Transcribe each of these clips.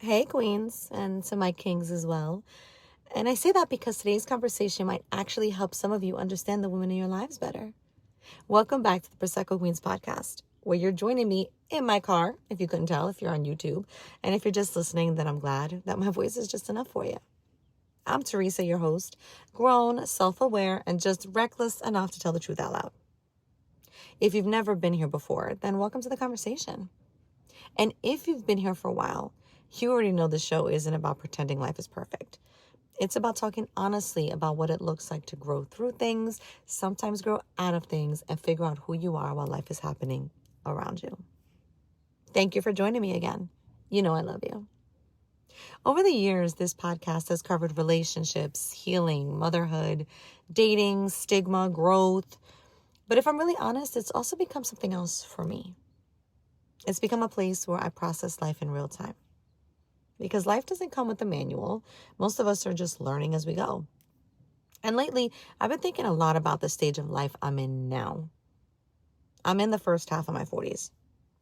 Hey, queens, and to my kings as well. And I say that because today's conversation might actually help some of you understand the women in your lives better. Welcome back to the Prosecco Queens podcast, where you're joining me in my car, if you couldn't tell, if you're on YouTube. And if you're just listening, then I'm glad that my voice is just enough for you. I'm Teresa, your host, grown, self-aware, and just reckless enough to tell the truth out loud. If you've never been here before, then welcome to the conversation. And if you've been here for a while, you already know the show isn't about pretending life is perfect. It's about talking honestly about what it looks like to grow through things, sometimes grow out of things, and figure out who you are while life is happening around you. Thank you for joining me again. You know I love you. Over the years, this podcast has covered relationships, healing, motherhood, dating, stigma, growth. But if I'm really honest, it's also become something else for me. It's become a place where I process life in real time. Because life doesn't come with a manual. Most of us are just learning as we go. And lately, I've been thinking a lot about the stage of life I'm in now. I'm in the first half of my 40s.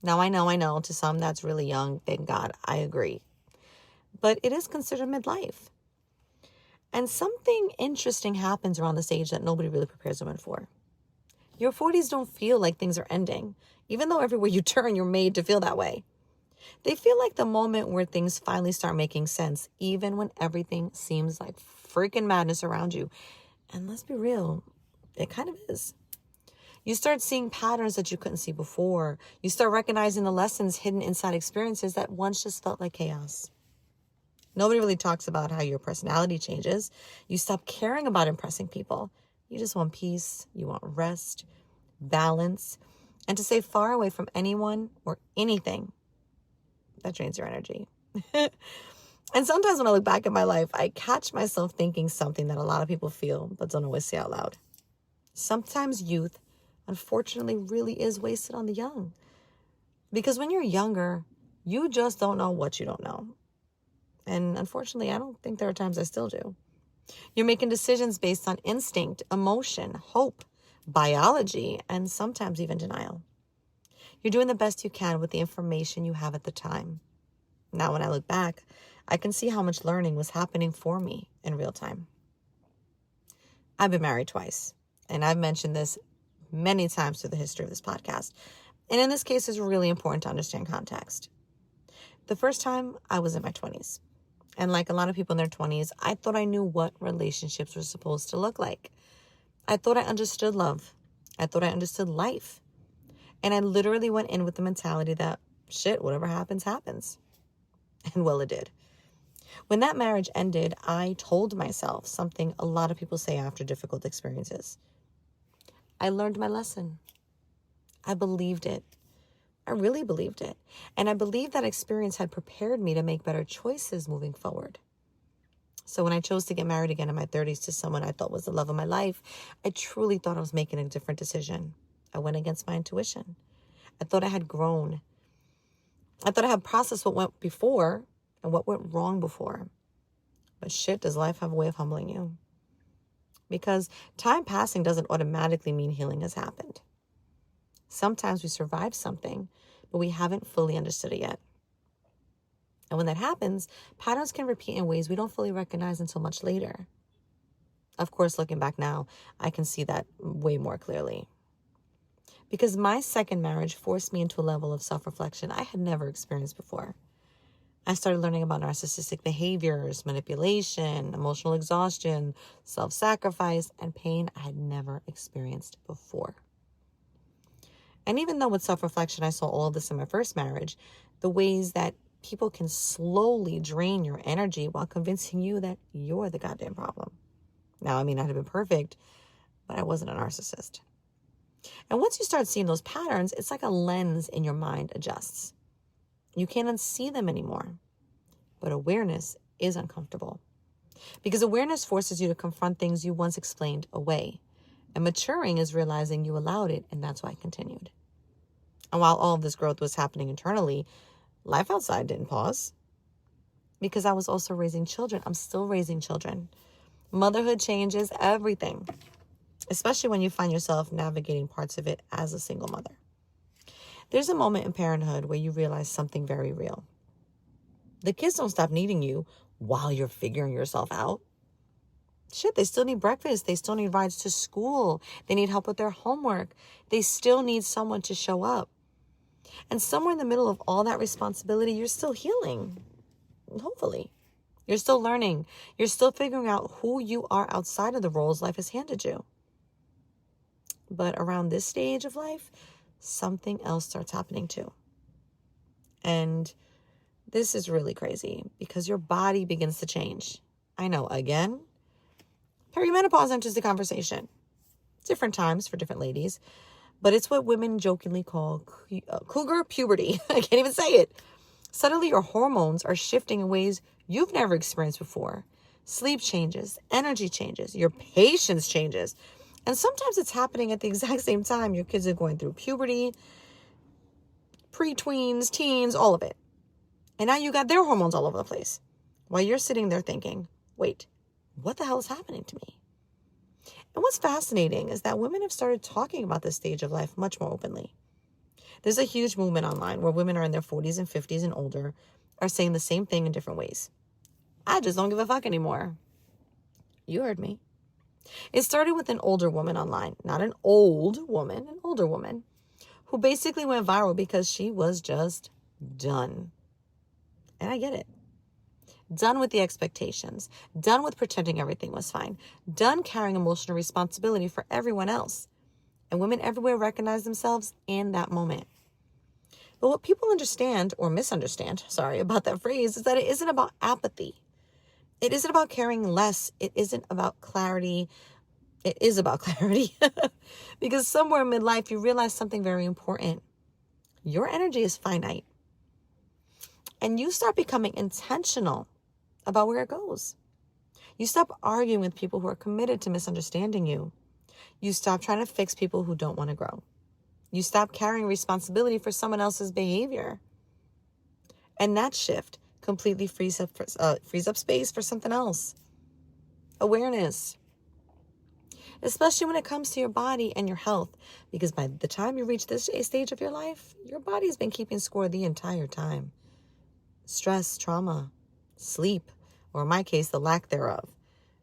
Now, I know, to some that's really young. Thank God, I agree. But it is considered midlife. And something interesting happens around this age that nobody really prepares women for. Your 40s don't feel like things are ending, even though everywhere you turn, you're made to feel that way. They feel like the moment where things finally start making sense, even when everything seems like freaking madness around you. And let's be real, it kind of is. You start seeing patterns that you couldn't see before. You start recognizing the lessons hidden inside experiences that once just felt like chaos. Nobody really talks about how your personality changes. You stop caring about impressing people. You just want peace. You want rest, balance, and to stay far away from anyone or anything that drains your energy. And sometimes when I look back at my life, I catch myself thinking something that a lot of people feel but don't always say out loud. Sometimes youth, unfortunately, really is wasted on the young. Because when you're younger, you just don't know what you don't know. And unfortunately, I don't think there are times I still do. You're making decisions based on instinct, emotion, hope, biology, and sometimes even denial. You're doing the best you can with the information you have at the time. Now, when I look back, I can see how much learning was happening for me in real time. I've been married twice, and I've mentioned this many times through the history of this podcast. And in this case, it's really important to understand context. The first time, I was in my 20s. And like a lot of people in their 20s, I thought I knew what relationships were supposed to look like. I thought I understood love. I thought I understood life. And I literally went in with the mentality that, shit, whatever happens, happens. And well, it did. When that marriage ended, I told myself something a lot of people say after difficult experiences. I learned my lesson. I believed it. I really believed it. And I believed that experience had prepared me to make better choices moving forward. So when I chose to get married again in my 30s to someone I thought was the love of my life, I truly thought I was making a different decision. I went against my intuition. I thought I had grown. I thought I had processed what went before and what went wrong before. But shit, does life have a way of humbling you? Because time passing doesn't automatically mean healing has happened. Sometimes we survive something, but we haven't fully understood it yet. And when that happens, patterns can repeat in ways we don't fully recognize until much later. Of course, looking back now, I can see that way more clearly. Because my second marriage forced me into a level of self-reflection I had never experienced before. I started learning about narcissistic behaviors, manipulation, emotional exhaustion, self-sacrifice, and pain I had never experienced before. And even though with self-reflection I saw all of this in my first marriage, the ways that people can slowly drain your energy while convincing you that you're the goddamn problem. Now, I mean, I'd have been perfect, but I wasn't a narcissist. And once you start seeing those patterns, it's like a lens in your mind adjusts. You can't unsee them anymore. But awareness is uncomfortable. Because awareness forces you to confront things you once explained away. And maturing is realizing you allowed it, and that's why I continued. And while all of this growth was happening internally, life outside didn't pause. Because I was also raising children. I'm still raising children. Motherhood changes everything, especially when you find yourself navigating parts of it as a single mother. There's a moment in parenthood where you realize something very real. The kids don't stop needing you while you're figuring yourself out. Shit, they still need breakfast. They still need rides to school. They need help with their homework. They still need someone to show up. And somewhere in the middle of all that responsibility, you're still healing. Hopefully. You're still learning. You're still figuring out who you are outside of the roles life has handed you. But around this stage of life, something else starts happening too. And this is really crazy because your body begins to change. I know, again, perimenopause enters the conversation. Different times for different ladies, but it's what women jokingly call cougar puberty. I can't even say it. Suddenly your hormones are shifting in ways you've never experienced before. Sleep changes, energy changes, your patience changes. And sometimes it's happening at the exact same time your kids are going through puberty, pre-tweens, teens, all of it. And now you got their hormones all over the place. While you're sitting there thinking, wait, what the hell is happening to me? And what's fascinating is that women have started talking about this stage of life much more openly. There's a huge movement online where women are in their 40s and 50s and older are saying the same thing in different ways. I just don't give a fuck anymore. You heard me. It started with an older woman online, not an old woman, an older woman, who basically went viral because she was just done. And I get it. Done with the expectations, done with pretending everything was fine, done carrying emotional responsibility for everyone else. And women everywhere recognize themselves in that moment. But what people understand or misunderstand, about that phrase is that it isn't about apathy. It isn't about caring less. It isn't about clarity. It is about clarity. Because somewhere in midlife, you realize something very important. Your energy is finite. And you start becoming intentional about where it goes. You stop arguing with people who are committed to misunderstanding you. You stop trying to fix people who don't want to grow. You stop carrying responsibility for someone else's behavior. And that shift completely frees up space for something else. Awareness. Especially when it comes to your body and your health. Because by the time you reach this stage of your life, your body's been keeping score the entire time. Stress, trauma, sleep, or in my case, the lack thereof,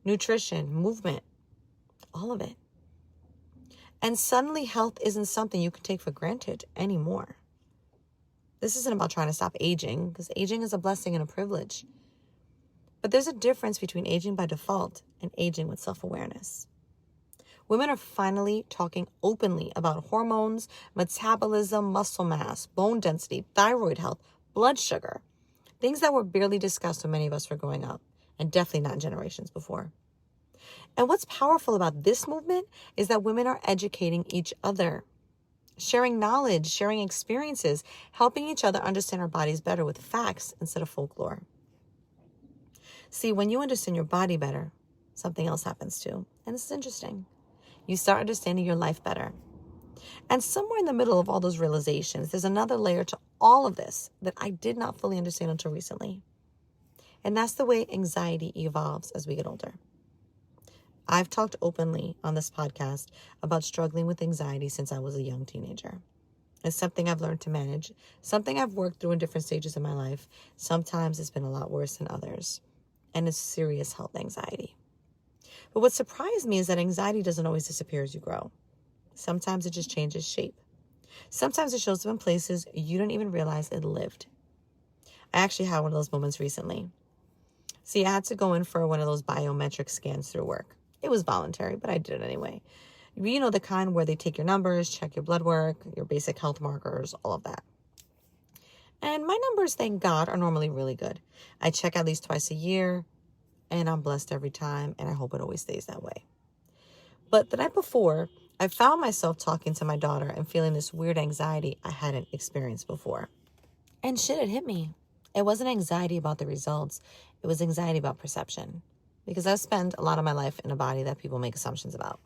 nutrition, movement, all of it. And suddenly health isn't something you can take for granted anymore. This isn't about trying to stop aging, because aging is a blessing and a privilege. But there's a difference between aging by default and aging with self-awareness. Women are finally talking openly about hormones, metabolism, muscle mass, bone density, thyroid health, blood sugar. Things that were barely discussed when many of us were growing up, and definitely not in generations before. And what's powerful about this movement is that women are educating each other, sharing knowledge, sharing experiences, helping each other understand our bodies better with facts instead of folklore. See, when you understand your body better, something else happens too. And this is interesting. You start understanding your life better. And somewhere in the middle of all those realizations, there's another layer to all of this that I did not fully understand until recently. And that's the way anxiety evolves as we get older. I've talked openly on this podcast about struggling with anxiety since I was a young teenager. It's something I've learned to manage, something I've worked through in different stages of my life. Sometimes it's been a lot worse than others. And it's serious health anxiety. But what surprised me is that anxiety doesn't always disappear as you grow. Sometimes it just changes shape. Sometimes it shows up in places you don't even realize it lived. I actually had one of those moments recently. See, I had to go in for one of those biometric scans through work. It was voluntary, but I did it anyway. You know, the kind where they take your numbers, check your blood work, your basic health markers, all of that. And my numbers, thank God, are normally really good. I check at least twice a year, and I'm blessed every time, and I hope it always stays that way. But the night before, I found myself talking to my daughter and feeling this weird anxiety I hadn't experienced before. And shit, it hit me. It wasn't anxiety about the results. It was anxiety about perception. Because I've spent a lot of my life in a body that people make assumptions about.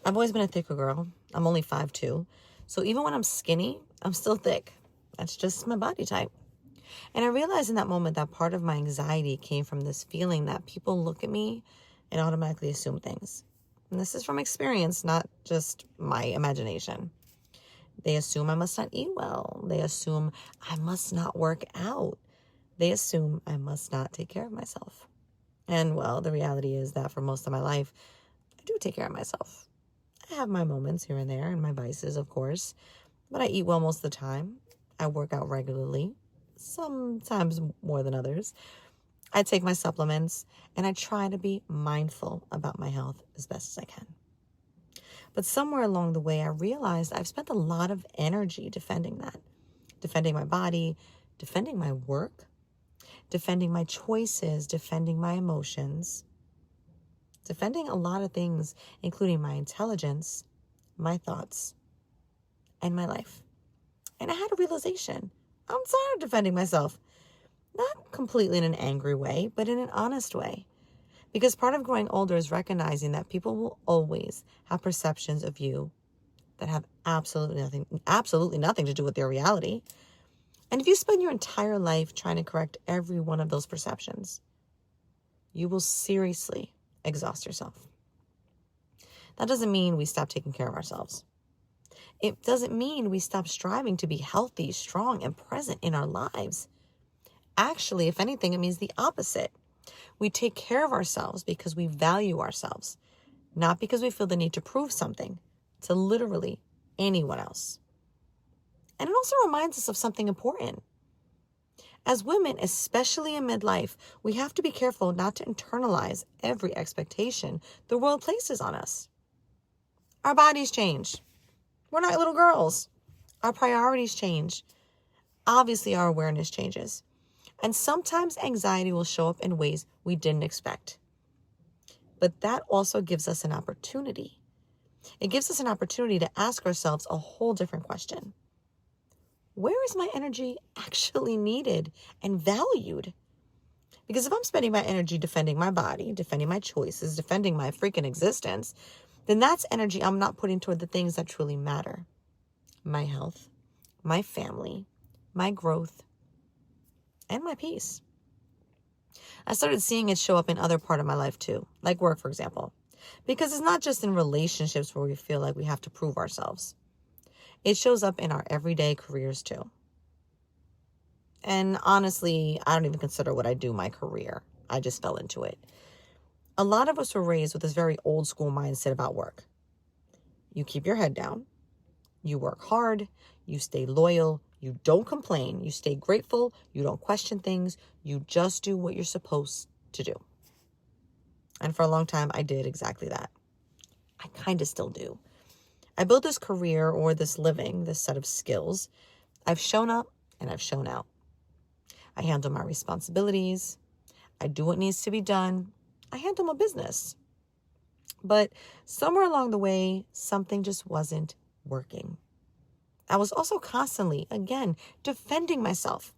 I've always been a thicker girl. I'm only 5'2". So even when I'm skinny, I'm still thick. That's just my body type. And I realized in that moment that part of my anxiety came from this feeling that people look at me and automatically assume things. And this is from experience, not just my imagination. They assume I must not eat well. They assume I must not work out. they assume I must not take care of myself. And well, the reality is that for most of my life, I do take care of myself. I have my moments here and there and my vices, of course, but I eat well most of the time. I work out regularly, sometimes more than others. I take my supplements, and I try to be mindful about my health as best as I can. But somewhere along the way, I realized I've spent a lot of energy defending that, defending my body, defending my work, defending my choices, defending my emotions, defending a lot of things, including my intelligence, my thoughts, and my life. And I had a realization. I'm tired of defending myself. Not completely in an angry way, but in an honest way. Because part of growing older is recognizing that people will always have perceptions of you that have absolutely nothing to do with their reality. And if you spend your entire life trying to correct every one of those perceptions, you will seriously exhaust yourself. That doesn't mean we stop taking care of ourselves. It doesn't mean we stop striving to be healthy, strong, and present in our lives. Actually, if anything, it means the opposite. We take care of ourselves because we value ourselves, not because we feel the need to prove something to literally anyone else. And it also reminds us of something important. As women, especially in midlife, we have to be careful not to internalize every expectation the world places on us. Our bodies change. We're not little girls. Our priorities change. Obviously, our awareness changes. And sometimes anxiety will show up in ways we didn't expect. But that also gives us an opportunity. It gives us an opportunity to ask ourselves a whole different question. Where is my energy actually needed and valued? Because if I'm spending my energy defending my body, defending my choices, defending my freaking existence, then that's energy I'm not putting toward the things that truly matter. My health, my family, my growth, and my peace. I started seeing it show up in other part of my life too, like work, for example. Because it's not just in relationships where we feel like we have to prove ourselves. It shows up in our everyday careers too. And honestly, I don't even consider what I do my career. I just fell into it. A lot of us were raised with this very old school mindset about work. You keep your head down. You work hard. You stay loyal. You don't complain. You stay grateful. You don't question things. You just do what you're supposed to do. And for a long time, I did exactly that. I kind of still do. I built this career or this living, this set of skills. I've shown up and I've shown out. I handle my responsibilities. I do what needs to be done. I handle my business. But somewhere along the way, something just wasn't working. I was also constantly, again, defending myself,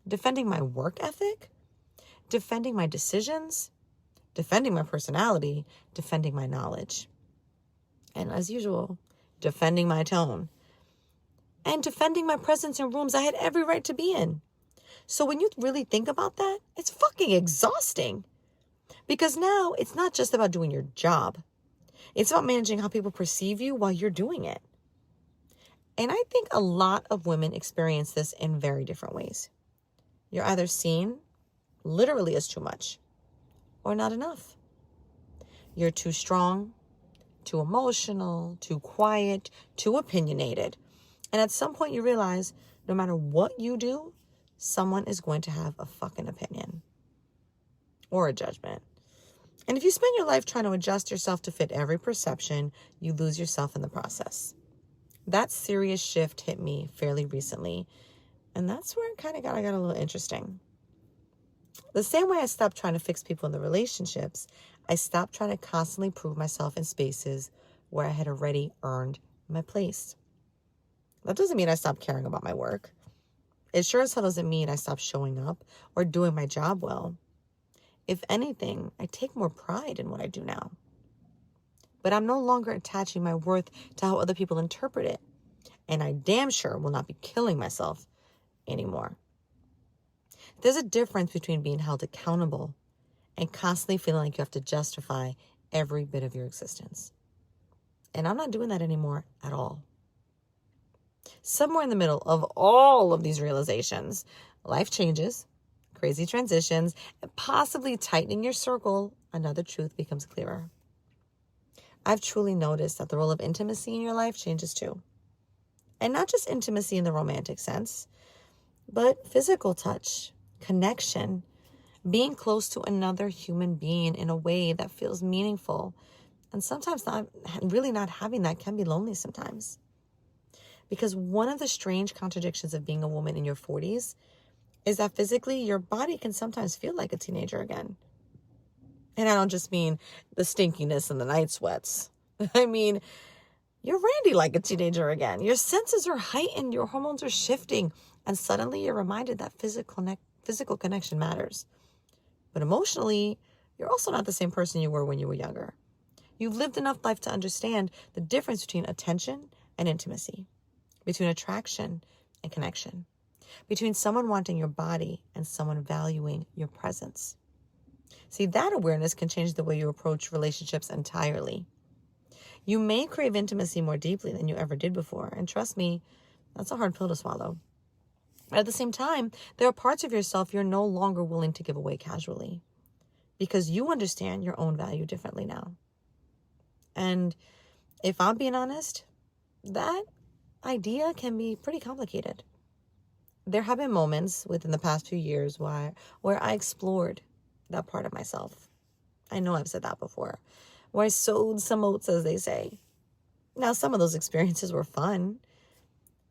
defending my work ethic, defending my decisions, defending my personality, defending my knowledge. And as usual, defending my tone and defending my presence in rooms I had every right to be in. So when you really think about that, it's fucking exhausting. Because now it's not just about doing your job. It's about managing how people perceive you while you're doing it. And I think a lot of women experience this in very different ways. You're either seen literally as too much or not enough. You're too strong, too emotional, too quiet, too opinionated. And at some point you realize no matter what you do, someone is going to have a fucking opinion or a judgment. And if you spend your life trying to adjust yourself to fit every perception, you lose yourself in the process. That serious shift hit me fairly recently. And that's where it kind of got a little interesting. The same way I stopped trying to fix people in the relationships, I stopped trying to constantly prove myself in spaces where I had already earned my place. That doesn't mean I stopped caring about my work. It sure as hell doesn't mean I stopped showing up or doing my job well. If anything, I take more pride in what I do now. But I'm no longer attaching my worth to how other people interpret it. And I damn sure will not be killing myself anymore. There's a difference between being held accountable and constantly feeling like you have to justify every bit of your existence. And I'm not doing that anymore at all. Somewhere in the middle of all of these realizations, life changes, crazy transitions, and possibly tightening your circle, another truth becomes clearer. I've truly noticed that the role of intimacy in your life changes too. And not just intimacy in the romantic sense, but physical touch, connection, being close to another human being in a way that feels meaningful. And sometimes not having that can be lonely sometimes. Because one of the strange contradictions of being a woman in your 40s is that physically your body can sometimes feel like a teenager again. And I don't just mean the stinkiness and the night sweats. I mean, you're randy like a teenager again. Your senses are heightened, your hormones are shifting, and suddenly you're reminded that physical connection matters. But emotionally, you're also not the same person you were when you were younger. You've lived enough life to understand the difference between attention and intimacy, between attraction and connection, between someone wanting your body and someone valuing your presence. See, that awareness can change the way you approach relationships entirely. You may crave intimacy more deeply than you ever did before, and trust me, that's a hard pill to swallow. But at the same time, there are parts of yourself you're no longer willing to give away casually because you understand your own value differently now. And if I'm being honest, that idea can be pretty complicated. There have been moments within the past few years where I explored that part of myself. I know I've said that before, where I sowed some oats, as they say. Now, some of those experiences were fun.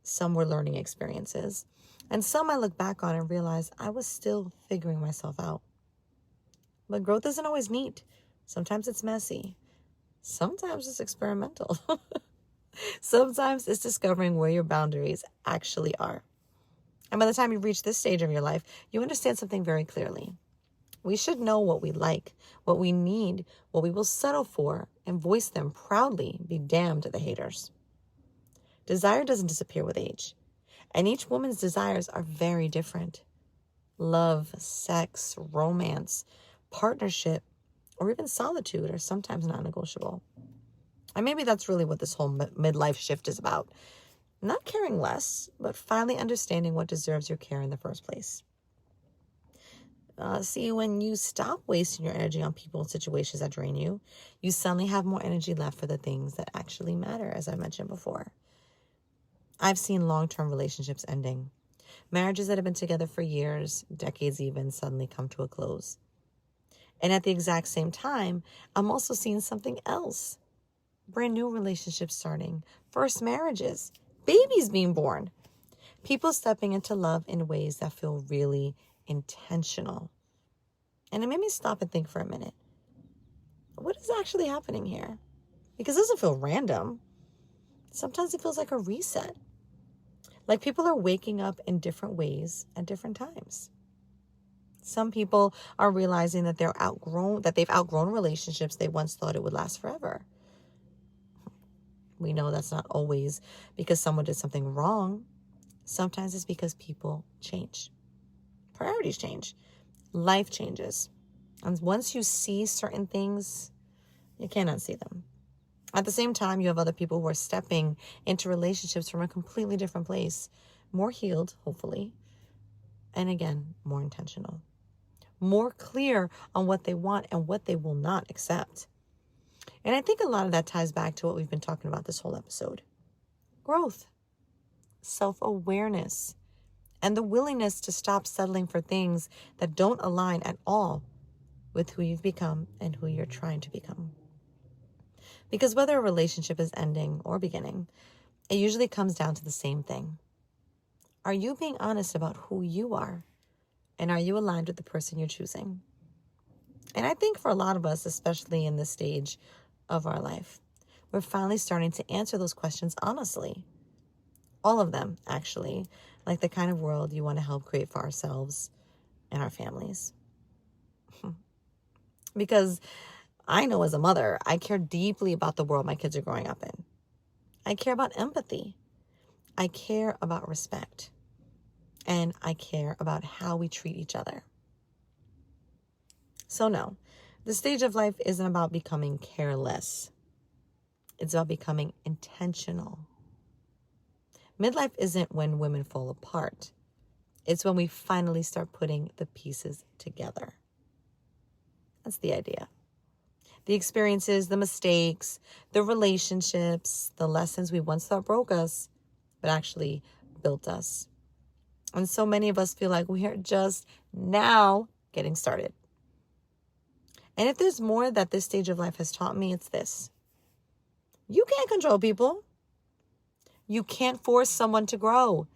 Some were learning experiences. And some I look back on and realize I was still figuring myself out. But growth isn't always neat. Sometimes it's messy. Sometimes it's experimental. Sometimes it's discovering where your boundaries actually are. And by the time you reach this stage of your life, you understand something very clearly. We should know what we like, what we need, what we will settle for, and voice them proudly, be damned to the haters. Desire doesn't disappear with age, and each woman's desires are very different. Love, sex, romance, partnership, or even solitude are sometimes non-negotiable. And maybe that's really what this whole midlife shift is about. Not caring less, but finally understanding what deserves your care in the first place. See, when you stop wasting your energy on people and situations that drain you, you suddenly have more energy left for the things that actually matter, as I mentioned before. I've seen long-term relationships ending. Marriages that have been together for years, decades even, suddenly come to a close. And at the exact same time, I'm also seeing something else. Brand new relationships starting, first marriages, babies being born. People stepping into love in ways that feel really intentional. And it made me stop and think for a minute. What is actually happening here? Because it doesn't feel random. Sometimes it feels like a reset. Like people are waking up in different ways at different times. Some people are realizing that they've outgrown relationships they once thought it would last forever. We know that's not always because someone did something wrong. Sometimes it's because people change. Priorities change. Life changes. And once you see certain things, you cannot see them. At the same time, you have other people who are stepping into relationships from a completely different place. More healed, hopefully. And again, more intentional. More clear on what they want and what they will not accept. And I think a lot of that ties back to what we've been talking about this whole episode. Growth, self-awareness, and the willingness to stop settling for things that don't align at all with who you've become and who you're trying to become. Because whether a relationship is ending or beginning, it usually comes down to the same thing. Are you being honest about who you are? And are you aligned with the person you're choosing? And I think for a lot of us, especially in this stage of our life, we're finally starting to answer those questions honestly. All of them, actually, like the kind of world you want to help create for ourselves and our families. Because I know as a mother, I care deeply about the world my kids are growing up in. I care about empathy. I care about respect. And I care about how we treat each other. So no, the stage of life isn't about becoming careless. It's about becoming intentional. Midlife isn't when women fall apart. It's when we finally start putting the pieces together. That's the idea. The experiences, the mistakes, the relationships, the lessons we once thought broke us, but actually built us. And so many of us feel like we are just now getting started. And if there's more that this stage of life has taught me, it's this. You can't control people. You can't force someone to grow.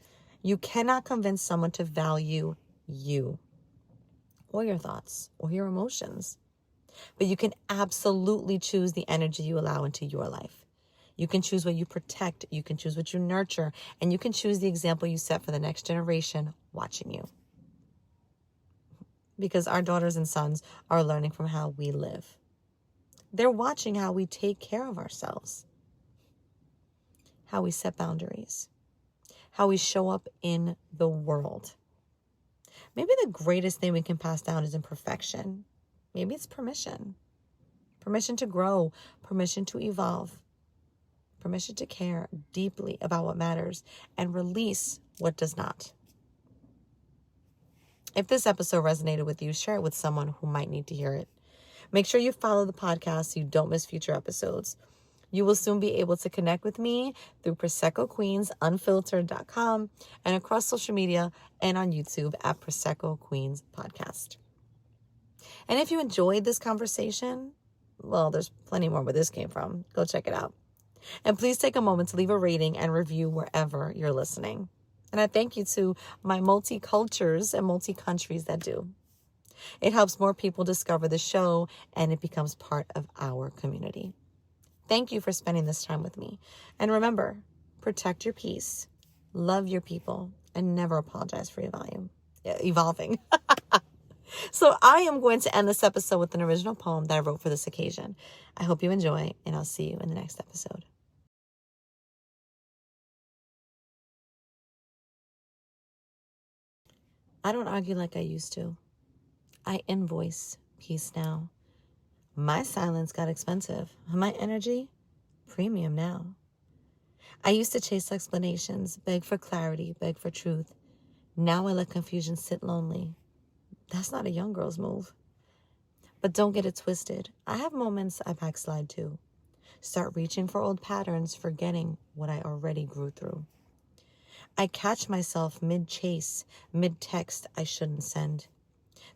You cannot convince someone to value you or your thoughts or your emotions. But you can absolutely choose the energy you allow into your life. You can choose what you protect. You can choose what you nurture. And you can choose the example you set for the next generation watching you. Because our daughters and sons are learning from how we live. They're watching how we take care of ourselves. How we set boundaries. How we show up in the world. Maybe the greatest thing we can pass down isn't perfection. Maybe it's permission. Permission to grow. Permission to evolve. Permission to care deeply about what matters and release what does not. If this episode resonated with you, share it with someone who might need to hear it. Make sure you follow the podcast so you don't miss future episodes. You will soon be able to connect with me through ProseccoQueensUnfiltered.com and across social media and on YouTube at Prosecco Queens Podcast. And if you enjoyed this conversation, well, there's plenty more where this came from. Go check it out. And please take a moment to leave a rating and review wherever you're listening. And I thank you to my multi-cultures and multi-countries that do. It helps more people discover the show and it becomes part of our community. Thank you for spending this time with me. And remember, protect your peace, love your people, and never apologize for evolving. So I am going to end this episode with an original poem that I wrote for this occasion. I hope you enjoy, and I'll see you in the next episode. I don't argue like I used to. I invoice peace now. My silence got expensive. My energy, premium now. I used to chase explanations, beg for clarity, beg for truth. Now I let confusion sit lonely. That's not a young girl's move. But don't get it twisted. I have moments I backslide too. Start reaching for old patterns, forgetting what I already grew through. I catch myself mid-chase, mid-text I shouldn't send.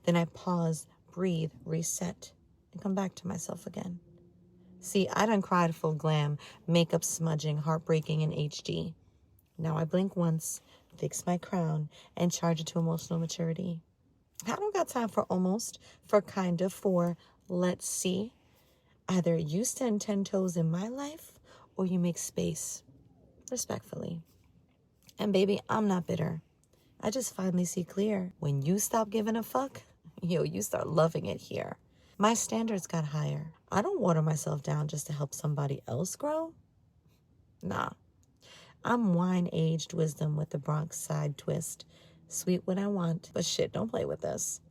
Then I pause, breathe, reset, and come back to myself again. See, I done cried full glam, makeup smudging, heartbreaking in HD. Now I blink once, fix my crown, and charge it to emotional maturity. I don't got time for almost, for kind of, for let's see. Either you stand 10 toes in my life or you make space, respectfully. And baby, I'm not bitter. I just finally see clear. When you stop giving a fuck, you start loving it here. My standards got higher. I don't water myself down just to help somebody else grow. Nah. I'm wine-aged wisdom with the Bronx side twist. Sweet when I want, but shit, don't play with this.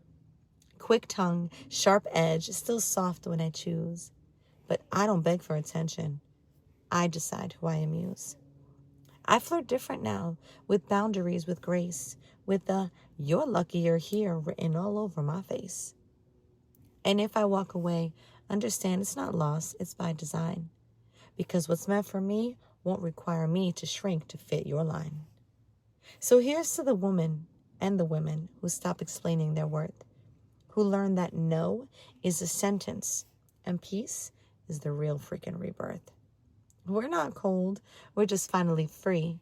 Quick tongue, sharp edge, still soft when I choose. But I don't beg for attention. I decide who I amuse. I flirt different now, with boundaries, with grace, with the "you're lucky you're here" written all over my face. And if I walk away, understand it's not loss, it's by design. Because what's meant for me won't require me to shrink to fit your line. So here's to the woman and the women who stop explaining their worth, who learn that no is a sentence and peace is the real freaking rebirth. We're not cold, we're just finally free.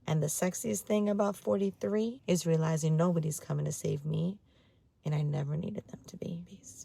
And the sexiest thing about 43 is realizing nobody's coming to save me, and I never needed them to be. Peace.